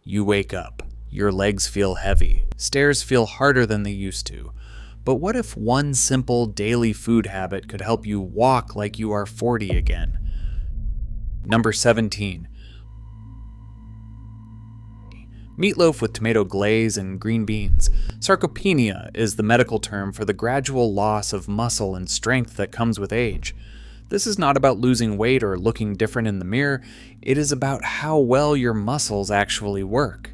You wake up. Your legs feel heavy. Stairs feel harder than they used to. But what if one simple daily food habit could help you walk like you are 40 again? Number 17. Meatloaf with tomato glaze and green beans. Sarcopenia is the medical term for the gradual loss of muscle and strength that comes with age. This is not about losing weight or looking different in the mirror. It is about how well your muscles actually work.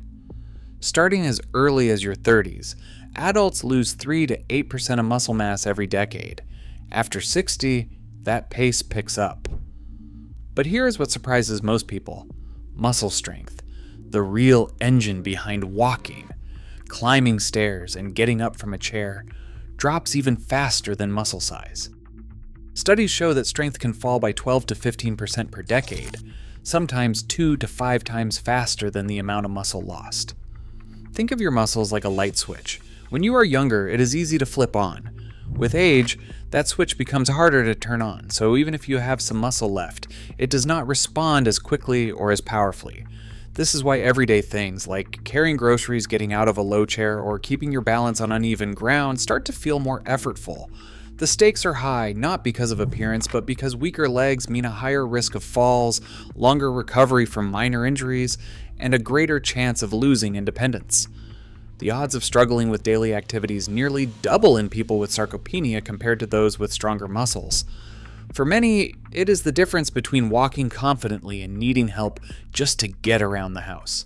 Starting as early as your 30s, adults lose 3 to 8% of muscle mass every decade. After 60, that pace picks up. But here is what surprises most people: muscle strength, the real engine behind walking, climbing stairs, and getting up from a chair, drops even faster than muscle size. Studies show that strength can fall by 12 to 15% per decade, sometimes 2 to 5 times faster than the amount of muscle lost. Think of your muscles like a light switch. When you are younger, it is easy to flip on. With age, that switch becomes harder to turn on, so even if you have some muscle left, it does not respond as quickly or as powerfully. This is why everyday things like carrying groceries, getting out of a low chair, or keeping your balance on uneven ground start to feel more effortful. The stakes are high, not because of appearance, but because weaker legs mean a higher risk of falls, longer recovery from minor injuries, and a greater chance of losing independence. The odds of struggling with daily activities nearly double in people with sarcopenia compared to those with stronger muscles. For many, it is the difference between walking confidently and needing help just to get around the house.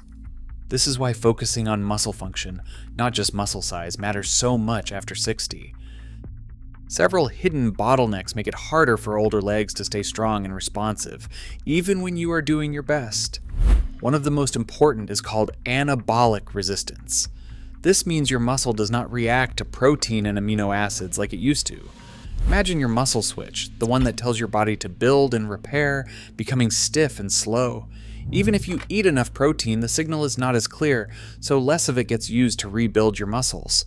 This is why focusing on muscle function, not just muscle size, matters so much after 60. Several hidden bottlenecks make it harder for older legs to stay strong and responsive, even when you are doing your best. One of the most important is called anabolic resistance. This means your muscle does not react to protein and amino acids like it used to. Imagine your muscle switch, the one that tells your body to build and repair, becoming stiff and slow. Even if you eat enough protein, the signal is not as clear, so less of it gets used to rebuild your muscles.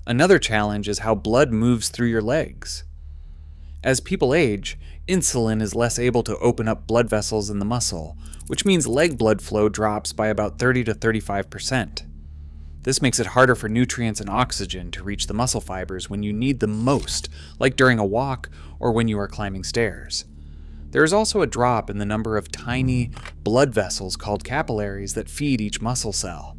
Another challenge is how blood moves through your legs. As people age, insulin is less able to open up blood vessels in the muscle, which means leg blood flow drops by about 30 to 35%. This makes it harder for nutrients and oxygen to reach the muscle fibers when you need them most, like during a walk or when you are climbing stairs. There is also a drop in the number of tiny blood vessels called capillaries that feed each muscle cell.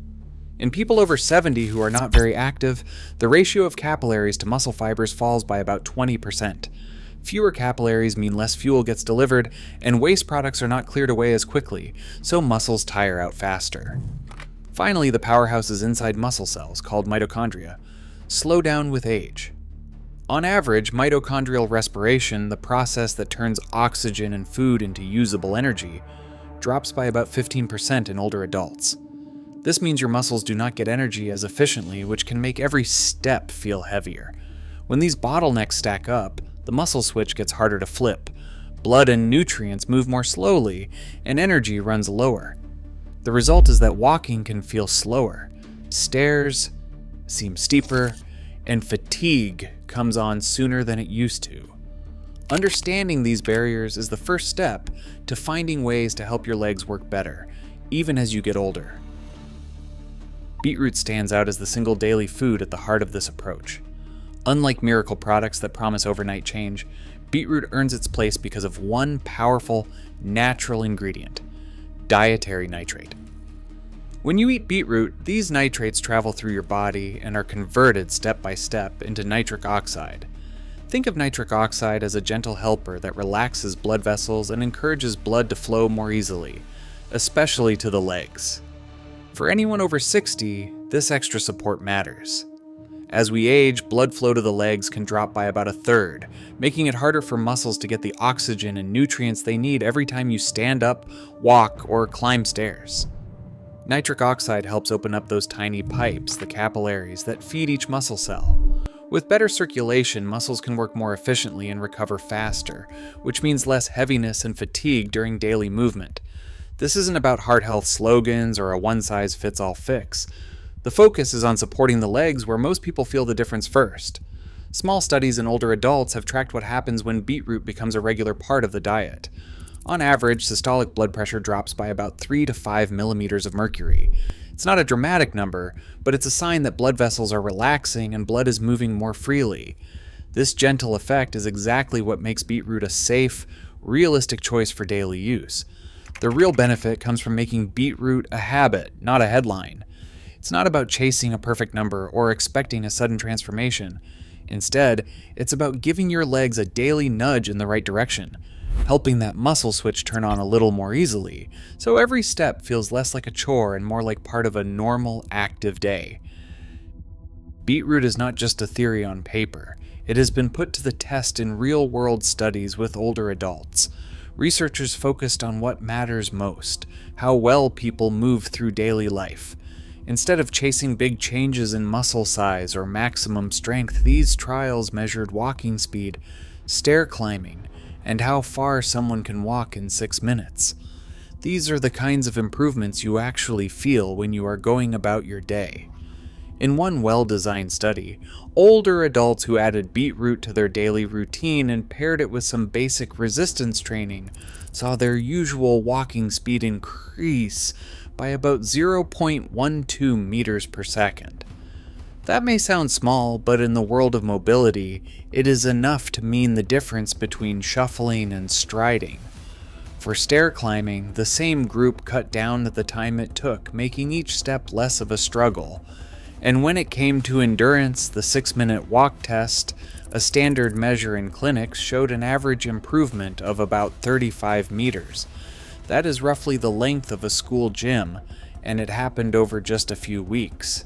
In people over 70 who are not very active, the ratio of capillaries to muscle fibers falls by about 20%. Fewer capillaries mean less fuel gets delivered, and waste products are not cleared away as quickly, so muscles tire out faster. Finally, the powerhouses inside muscle cells, called mitochondria, slow down with age. On average, mitochondrial respiration, the process that turns oxygen and food into usable energy, drops by about 15% in older adults. This means your muscles do not get energy as efficiently, which can make every step feel heavier. When these bottlenecks stack up, the muscle switch gets harder to flip. Blood and nutrients move more slowly, and energy runs lower. The result is that walking can feel slower, stairs seem steeper, and fatigue comes on sooner than it used to. Understanding these barriers is the first step to finding ways to help your legs work better, even as you get older. Beetroot stands out as the single daily food at the heart of this approach. Unlike miracle products that promise overnight change, beetroot earns its place because of one powerful, natural ingredient: dietary nitrate. When you eat beetroot, these nitrates travel through your body and are converted step by step into nitric oxide. Think of nitric oxide as a gentle helper that relaxes blood vessels and encourages blood to flow more easily, especially to the legs. For anyone over 60, this extra support matters. As we age, blood flow to the legs can drop by about a third, making it harder for muscles to get the oxygen and nutrients they need every time you stand up, walk, or climb stairs. Nitric oxide helps open up those tiny pipes, the capillaries, that feed each muscle cell. With better circulation, muscles can work more efficiently and recover faster, which means less heaviness and fatigue during daily movement. This isn't about heart health slogans or a one-size-fits-all fix. The focus is on supporting the legs where most people feel the difference first. Small studies in older adults have tracked what happens when beetroot becomes a regular part of the diet. On average, systolic blood pressure drops by about 3 to 5 millimeters of mercury. It's not a dramatic number, but it's a sign that blood vessels are relaxing and blood is moving more freely. This gentle effect is exactly what makes beetroot a safe, realistic choice for daily use. The real benefit comes from making beetroot a habit, not a headline. It's not about chasing a perfect number or expecting a sudden transformation. Instead, it's about giving your legs a daily nudge in the right direction, helping that muscle switch turn on a little more easily, so every step feels less like a chore and more like part of a normal, active day. Beetroot is not just a theory on paper. It has been put to the test in real-world studies with older adults. Researchers focused on what matters most, how well people move through daily life. Instead of chasing big changes in muscle size or maximum strength, these trials measured walking speed, stair climbing, and how far someone can walk in 6 minutes. These are the kinds of improvements you actually feel when you are going about your day. In one well-designed study, older adults who added beetroot to their daily routine and paired it with some basic resistance training saw their usual walking speed increase by about 0.12 meters per second. That may sound small, but in the world of mobility, it is enough to mean the difference between shuffling and striding. For stair climbing, the same group cut down the time it took, making each step less of a struggle. And when it came to endurance, the 6-minute walk test, a standard measure in clinics, showed an average improvement of about 35 meters. That is roughly the length of a school gym, and it happened over just a few weeks.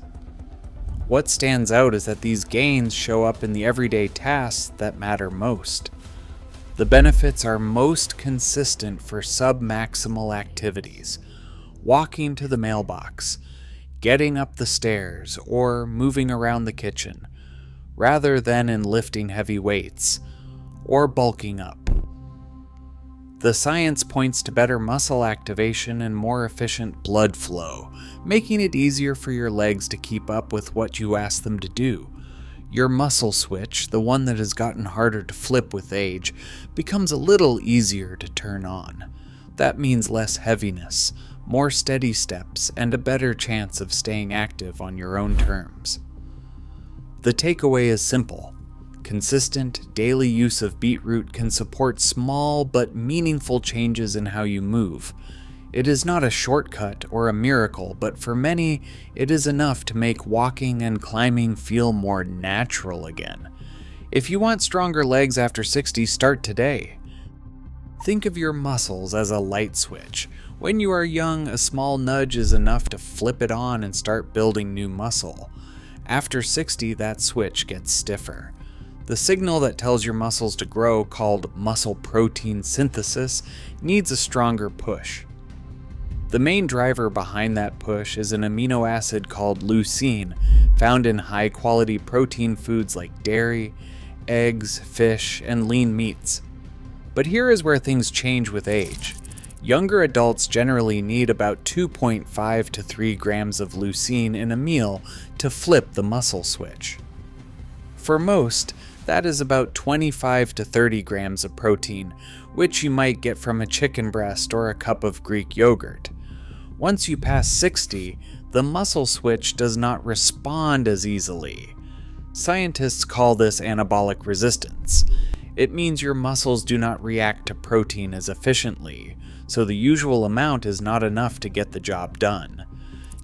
What stands out is that these gains show up in the everyday tasks that matter most. The benefits are most consistent for submaximal activities: walking to the mailbox, getting up the stairs, or moving around the kitchen, rather than in lifting heavy weights or bulking up. The science points to better muscle activation and more efficient blood flow, making it easier for your legs to keep up with what you ask them to do. Your muscle switch, the one that has gotten harder to flip with age, becomes a little easier to turn on. That means less heaviness, more steady steps, and a better chance of staying active on your own terms. The takeaway is simple. Consistent, daily use of beetroot can support small but meaningful changes in how you move. It is not a shortcut or a miracle, but for many, it is enough to make walking and climbing feel more natural again. If you want stronger legs after 60, start today. Think of your muscles as a light switch. When you are young, a small nudge is enough to flip it on and start building new muscle. After 60, that switch gets stiffer. The signal that tells your muscles to grow, called muscle protein synthesis, needs a stronger push. The main driver behind that push is an amino acid called leucine, found in high-quality protein foods like dairy, eggs, fish, and lean meats. But here is where things change with age. Younger adults generally need about 2.5 to 3 grams of leucine in a meal to flip the muscle switch. For most, that is about 25 to 30 grams of protein, which you might get from a chicken breast or a cup of Greek yogurt. Once you pass 60, the muscle switch does not respond as easily. Scientists call this anabolic resistance. It means your muscles do not react to protein as efficiently, so the usual amount is not enough to get the job done.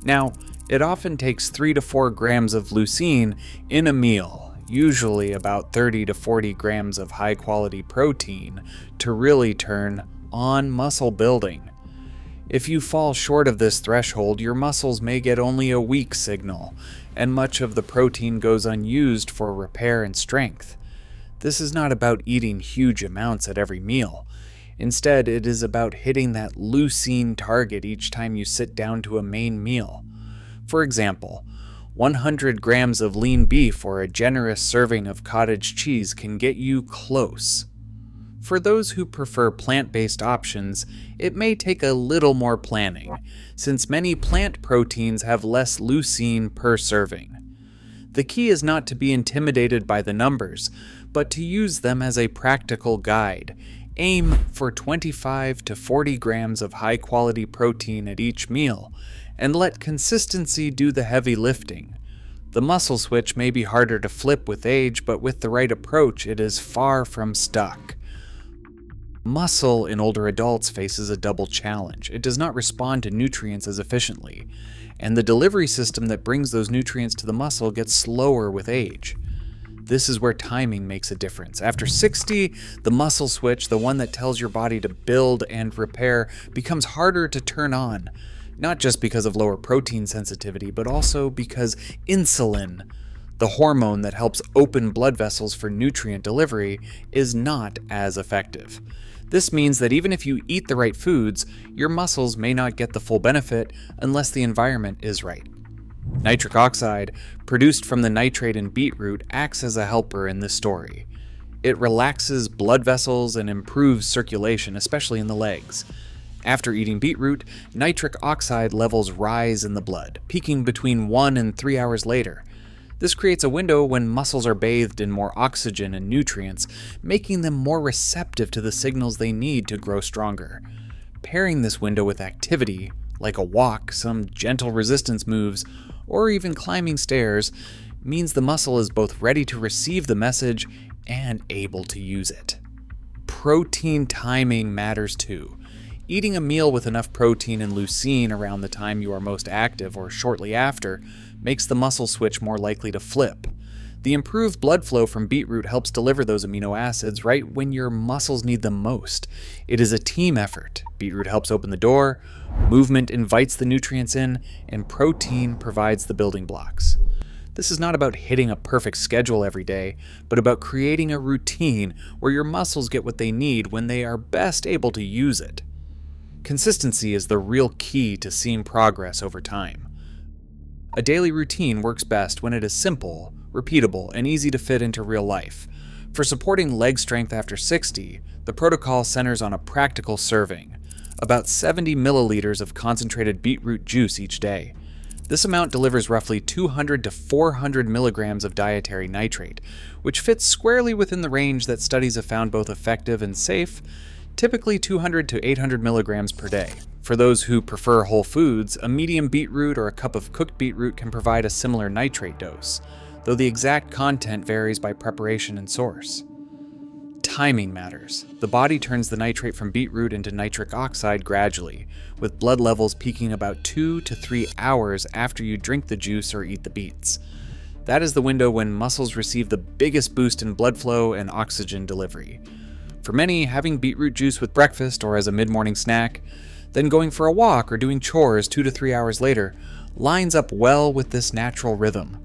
Now, it often takes 3 to 4 grams of leucine in a meal, usually about 30 to 40 grams of high-quality protein, to really turn on muscle building. If you fall short of this threshold, your muscles may get only a weak signal, and much of the protein goes unused for repair and strength. This is not about eating huge amounts at every meal. Instead, it is about hitting that leucine target each time you sit down to a main meal. For example, 100 grams of lean beef or a generous serving of cottage cheese can get you close. For those who prefer plant-based options, it may take a little more planning, since many plant proteins have less leucine per serving. The key is not to be intimidated by the numbers, but to use them as a practical guide, Aim for 25 to 40 grams of high-quality protein at each meal, and let consistency do the heavy lifting. The muscle switch may be harder to flip with age, but with the right approach, it is far from stuck. Muscle in older adults faces a double challenge. It does not respond to nutrients as efficiently, and the delivery system that brings those nutrients to the muscle gets slower with age. This is where timing makes a difference. After 60, the muscle switch, the one that tells your body to build and repair, becomes harder to turn on, not just because of lower protein sensitivity, but also because insulin, the hormone that helps open blood vessels for nutrient delivery, is not as effective. This means that even if you eat the right foods, your muscles may not get the full benefit unless the environment is right. Nitric oxide, produced from the nitrate in beetroot, acts as a helper in this story. It relaxes blood vessels and improves circulation, especially in the legs. After eating beetroot, nitric oxide levels rise in the blood, peaking between 1 and 3 hours later. This creates a window when muscles are bathed in more oxygen and nutrients, making them more receptive to the signals they need to grow stronger. Pairing this window with activity, like a walk, some gentle resistance moves, or even climbing stairs, means the muscle is both ready to receive the message and able to use it. Protein timing matters too. Eating a meal with enough protein and leucine around the time you are most active or shortly after makes the muscle switch more likely to flip. The improved blood flow from beetroot helps deliver those amino acids right when your muscles need them most. It is a team effort. Beetroot helps open the door, movement invites the nutrients in, and protein provides the building blocks. This is not about hitting a perfect schedule every day, but about creating a routine where your muscles get what they need when they are best able to use it. Consistency is the real key to seeing progress over time. A daily routine works best when it is simple, repeatable, and easy to fit into real life. For supporting leg strength after 60, the protocol centers on a practical serving, about 70 milliliters of concentrated beetroot juice each day. This amount delivers roughly 200 to 400 milligrams of dietary nitrate, which fits squarely within the range that studies have found both effective and safe, typically 200 to 800 milligrams per day. For those who prefer whole foods, a medium beetroot or a cup of cooked beetroot can provide a similar nitrate dose, though the exact content varies by preparation and source. Timing matters. The body turns the nitrate from beetroot into nitric oxide gradually, with blood levels peaking about 2 to 3 hours after you drink the juice or eat the beets. That is the window when muscles receive the biggest boost in blood flow and oxygen delivery. For many, having beetroot juice with breakfast or as a mid-morning snack, then going for a walk or doing chores 2 to 3 hours later, lines up well with this natural rhythm.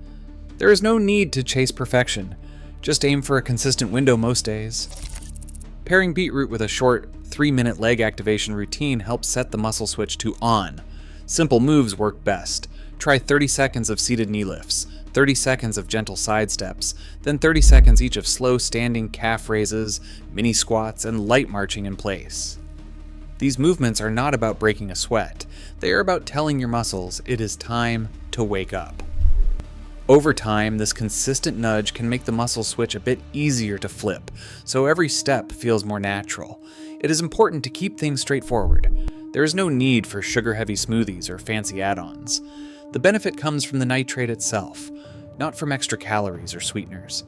There is no need to chase perfection. Just aim for a consistent window most days. Pairing beetroot with a short 3-minute leg activation routine helps set the muscle switch to on. Simple moves work best. Try 30 seconds of seated knee lifts, 30 seconds of gentle side steps, then 30 seconds each of slow standing calf raises, mini squats, and light marching in place. These movements are not about breaking a sweat. They are about telling your muscles it is time to wake up. Over time, this consistent nudge can make the muscle switch a bit easier to flip, so every step feels more natural. It is important to keep things straightforward. There is no need for sugar-heavy smoothies or fancy add-ons. The benefit comes from the nitrate itself, not from extra calories or sweeteners.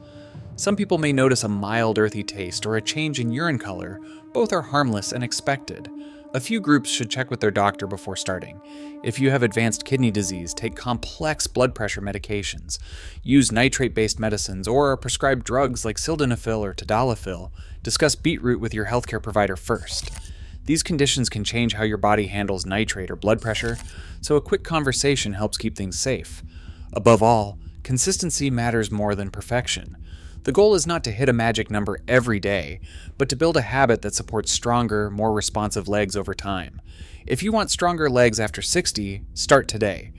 Some people may notice a mild earthy taste or a change in urine color. Both are harmless and expected. A few groups should check with their doctor before starting. If you have advanced kidney disease, take complex blood pressure medications, use nitrate-based medicines, or are prescribed drugs like sildenafil or tadalafil, discuss beetroot with your healthcare provider first. These conditions can change how your body handles nitrate or blood pressure, so a quick conversation helps keep things safe. Above all, consistency matters more than perfection. The goal is not to hit a magic number every day, but to build a habit that supports stronger, more responsive legs over time. If you want stronger legs after 60, start today.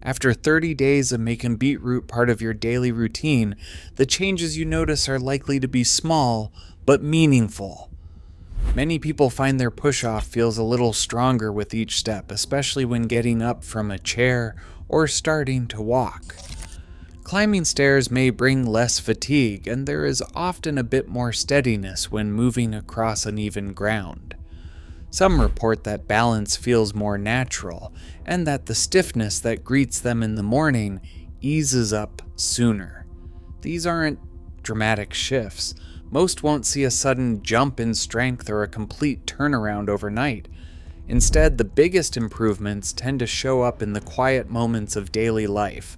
After 30 days of making beetroot part of your daily routine, the changes you notice are likely to be small, but meaningful. Many people find their push-off feels a little stronger with each step, especially when getting up from a chair or starting to walk. Climbing stairs may bring less fatigue, and there is often a bit more steadiness when moving across uneven ground. Some report that balance feels more natural, and that the stiffness that greets them in the morning eases up sooner. These aren't dramatic shifts. Most won't see a sudden jump in strength or a complete turnaround overnight. Instead, the biggest improvements tend to show up in the quiet moments of daily life.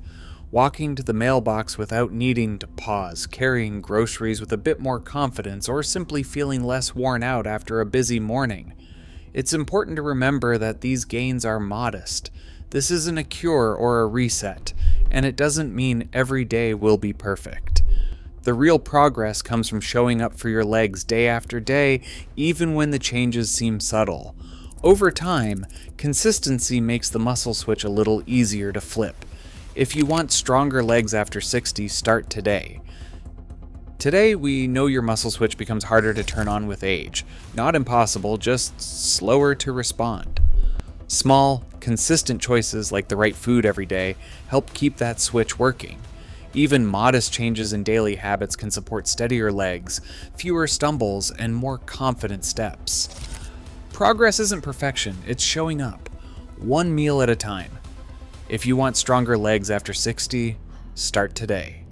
Walking to the mailbox without needing to pause, carrying groceries with a bit more confidence, or simply feeling less worn out after a busy morning. It's important to remember that these gains are modest. This isn't a cure or a reset, and it doesn't mean every day will be perfect. The real progress comes from showing up for your legs day after day, even when the changes seem subtle. Over time, consistency makes the muscle switch a little easier to flip. If you want stronger legs after 60, start today. Today, we know your muscle switch becomes harder to turn on with age. Not impossible, just slower to respond. Small, consistent choices like the right food every day help keep that switch working. Even modest changes in daily habits can support steadier legs, fewer stumbles, and more confident steps. Progress isn't perfection, it's showing up, one meal at a time. If you want stronger legs after 60, start today.